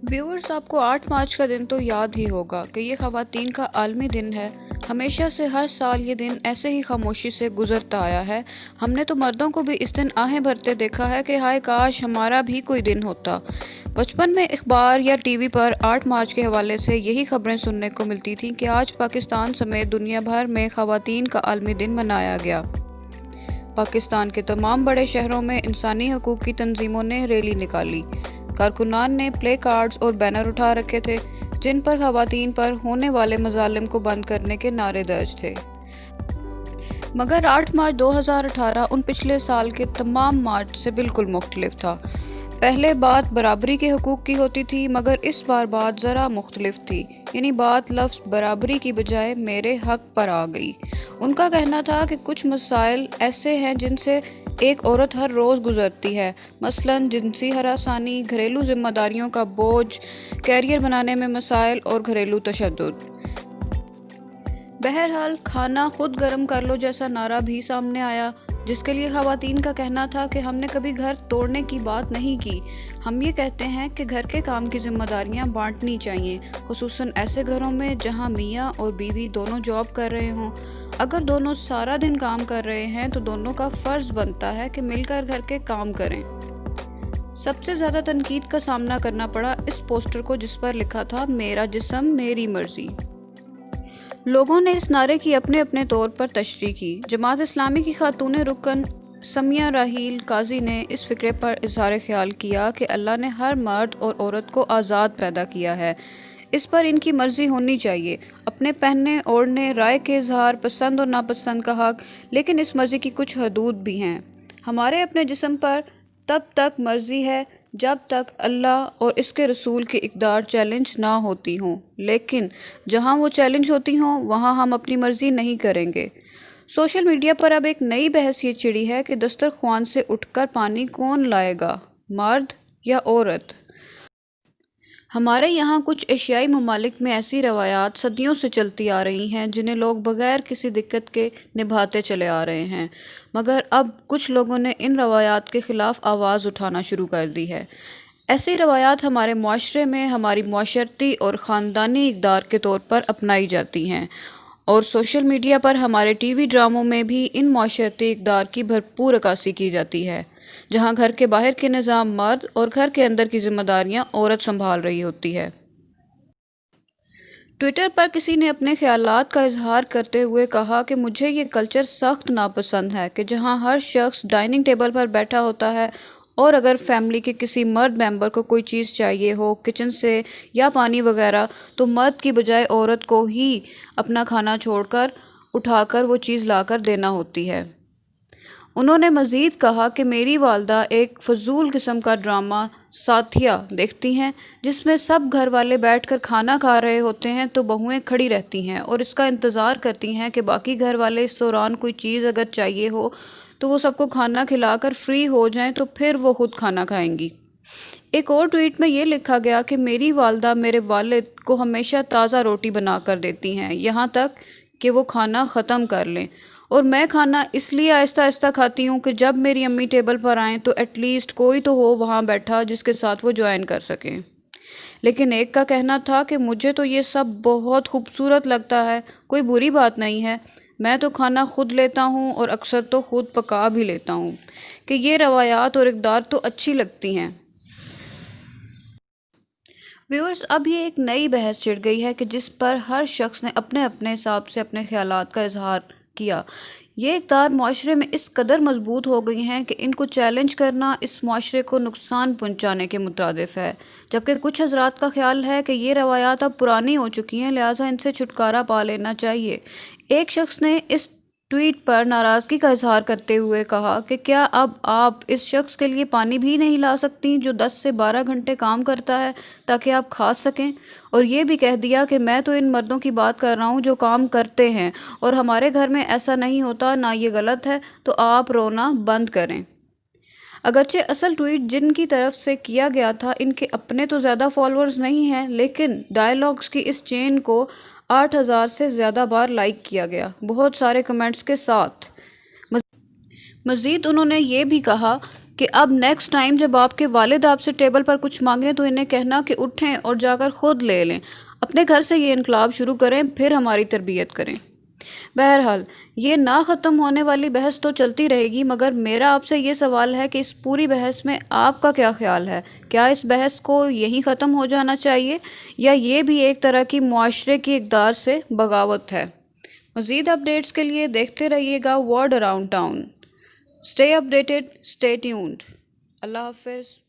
Viewers, आपको 8 मार्च का दिन तो याद ही होगा कि ये ख़वातीन का आलमी दिन है। हमेशा से हर साल ये दिन ऐसे ही खामोशी से गुजरता आया है। हमने तो मर्दों को भी इस दिन आहें भरते देखा है कि हाय काश हमारा भी कोई दिन होता। बचपन में अखबार या टीवी पर 8 मार्च के हवाले से यही खबरें सुनने को मिलती थीं कि आज पाकिस्तान समेत दुनिया भर में ख़वातीन का आलमी दिन मनाया गया। पाकिस्तान के तमाम बड़े शहरों में इंसानी हकूक़ की तंजीमों ने रैली निकाली। कारकुनान ने प्ले कार्ड्स और बैनर उठा रखे थे जिन पर ख़वातीन पर होने वाले मज़ालिम को बंद करने के नारे दर्ज थे। मगर 8 मार्च 2018 उन पिछले साल के तमाम मार्च से बिल्कुल मुख्तलिफ था। पहले बात बराबरी के हकूक़ की होती थी, मगर इस बार बात ज़रा मुख्तलिफ थी। यानी बात लफ्ज़ बराबरी की बजाय मेरे हक़ पर आ गई। उनका कहना था कि कुछ मसाइल ऐसे हैं जिनसे एक औरत हर रोज़ गुज़रती है, मसलन जिनसी हरासानी, घरेलू ज़िम्मेदारियों का बोझ, कैरियर बनाने में मसाइल और घरेलू तशद्दुद। बहरहाल खाना खुद गर्म कर लो जैसा नारा भी सामने आया, जिसके लिए ख़वातीन का कहना था कि हमने कभी घर तोड़ने की बात नहीं की। हम ये कहते हैं कि घर के काम की जिम्मेदारियां बांटनी चाहिए, खुसूसन ऐसे घरों में जहां मियाँ और बीवी दोनों जॉब कर रहे हों। अगर दोनों सारा दिन काम कर रहे हैं तो दोनों का फ़र्ज़ बनता है कि मिलकर घर के काम करें। सबसे ज़्यादा तनकीद का सामना करना पड़ा इस पोस्टर को जिस पर लिखा था मेरा जिस्म मेरी मर्ज़ी। लोगों ने इस नारे की अपने अपने तौर पर तशरीह की। जमात इस्लामी की खातून रुकन समिया राहील काजी ने इस फ़िक्रे पर इज़हार ख्याल किया कि अल्लाह ने हर मर्द और औरत को आज़ाद पैदा किया है, इस पर इनकी मर्ज़ी होनी चाहिए, अपने पहनने ओढ़ने, राय के इज़हार, पसंद और नापसंद का हक़। लेकिन इस मर्ज़ी की कुछ हदूद भी हैं। हमारे अपने जिस्म पर तब तक मर्ज़ी है जब तक अल्लाह और इसके रसूल की इक़दार चैलेंज ना होती हों, लेकिन जहाँ वो चैलेंज होती हों वहाँ हम अपनी मर्ज़ी नहीं करेंगे। सोशल मीडिया पर अब एक नई बहस ये छिड़ी है कि दस्तरख्वान से उठकर पानी कौन लाएगा, मर्द या औरत। हमारे यहाँ कुछ एशियाई ममालिक में ऐसी रवायात सदियों से चलती आ रही हैं जिन्हें लोग बग़ैर किसी दिक्कत के निभाते चले आ रहे हैं, मगर अब कुछ लोगों ने इन रवायात के ख़िलाफ़ आवाज़ उठाना शुरू कर दी है। ऐसी रवायात हमारे मुआशरे में हमारी मुआशरती और ख़ानदानी इक़दार के तौर पर अपनाई जाती हैं, और सोशल मीडिया पर हमारे टीवी ड्रामों में भी इन मुआशरती इक़दार की भरपूर अक्कासी की जाती है, जहाँ घर के बाहर के निज़ाम मर्द और घर के अंदर की जिम्मेदारियाँ औरत संभाल रही होती है। ट्विटर पर किसी ने अपने ख़यालात का इजहार करते हुए कहा कि मुझे ये कल्चर सख्त नापसंद है कि जहाँ हर शख्स डाइनिंग टेबल पर बैठा होता है और अगर फैमिली के किसी मर्द मेंबर को कोई चीज़ चाहिए हो किचन से या पानी वगैरह, तो मर्द की बजाय औरत को ही अपना खाना छोड़कर उठाकर वो चीज़ लाकर देना होती है। उन्होंने मज़ीद कहा कि मेरी वालदा एक फ़जूल किस्म का ड्रामा साथिया देखती हैं जिसमें सब घर वाले बैठकर खाना खा रहे होते हैं तो बहुएं खड़ी रहती हैं और इसका इंतज़ार करती हैं कि बाकी घर वाले इस दौरान कोई चीज़ अगर चाहिए हो तो वो सबको खाना खिलाकर फ्री हो जाएं तो फिर वो खुद खाना खाएंगी। एक और ट्वीट में ये लिखा गया कि मेरी वालदा मेरे वालिद को हमेशा ताज़ा रोटी बना कर देती हैं, यहाँ तक कि वो खाना ख़त्म कर लें, और मैं खाना इसलिए आहिस्ता आहिस्ता खाती हूँ कि जब मेरी अम्मी टेबल पर आएँ तो एटलीस्ट कोई तो हो वहाँ बैठा जिसके साथ वो ज्वाइन कर सकें। लेकिन एक का कहना था कि मुझे तो ये सब बहुत खूबसूरत लगता है, कोई बुरी बात नहीं है, मैं तो खाना खुद लेता हूँ और अक्सर तो खुद पका भी लेता हूँ, कि ये रवायात और इक़दार तो अच्छी लगती हैं। व्यूअर्स, अब ये एक नई बहस छिड़ गई है कि जिस पर हर शख्स ने अपने अपने हिसाब से अपने ख़यालात का इजहार किया। ये इक़दार मुआशरे में इस कदर मजबूत हो गई हैं कि इनको चैलेंज करना इस मुआशरे को नुकसान पहुंचाने के मुतादिफ है, जबकि कुछ हज़रात का ख्याल है कि ये रवायात अब पुरानी हो चुकी हैं, लिहाजा इनसे छुटकारा पा लेना चाहिए। एक शख्स ने इस ट्वीट पर नाराज़गी का इजहार करते हुए कहा कि क्या अब आप इस शख्स के लिए पानी भी नहीं ला सकती जो 10 से 12 घंटे काम करता है ताकि आप खा सकें, और ये भी कह दिया कि मैं तो इन मर्दों की बात कर रहा हूँ जो काम करते हैं और हमारे घर में ऐसा नहीं होता, ना ये गलत है, तो आप रोना बंद करें। अगरचे असल ट्वीट जिनकी तरफ से किया गया था इनके अपने तो ज़्यादा फॉलोअर्स नहीं हैं, लेकिन डायलॉग्स की इस चेन को 8,000 से ज़्यादा बार लाइक किया गया, बहुत सारे कमेंट्स के साथ। मज़ीद उन्होंने ये भी कहा کہ اب نیکسٹ ٹائم جب آپ کے والد آپ سے ٹیبل پر کچھ مانگیں تو انہیں کہنا کہ اٹھیں اور جا کر خود لے لیں۔ اپنے گھر سے یہ انقلاب شروع کریں، پھر ہماری تربیت کریں۔ بہرحال یہ نہ ختم ہونے والی بحث تو چلتی رہے گی، مگر میرا آپ سے یہ سوال ہے کہ اس پوری بحث میں آپ کا کیا خیال ہے؟ کیا اس بحث کو یہیں ختم ہو جانا چاہیے، یا یہ بھی ایک طرح کی معاشرے کی اقدار سے بغاوت ہے؟ مزید اپڈیٹس کے لیے دیکھتے رہیے گا world around town. Stay updated, stay tuned. اللہ حافظ۔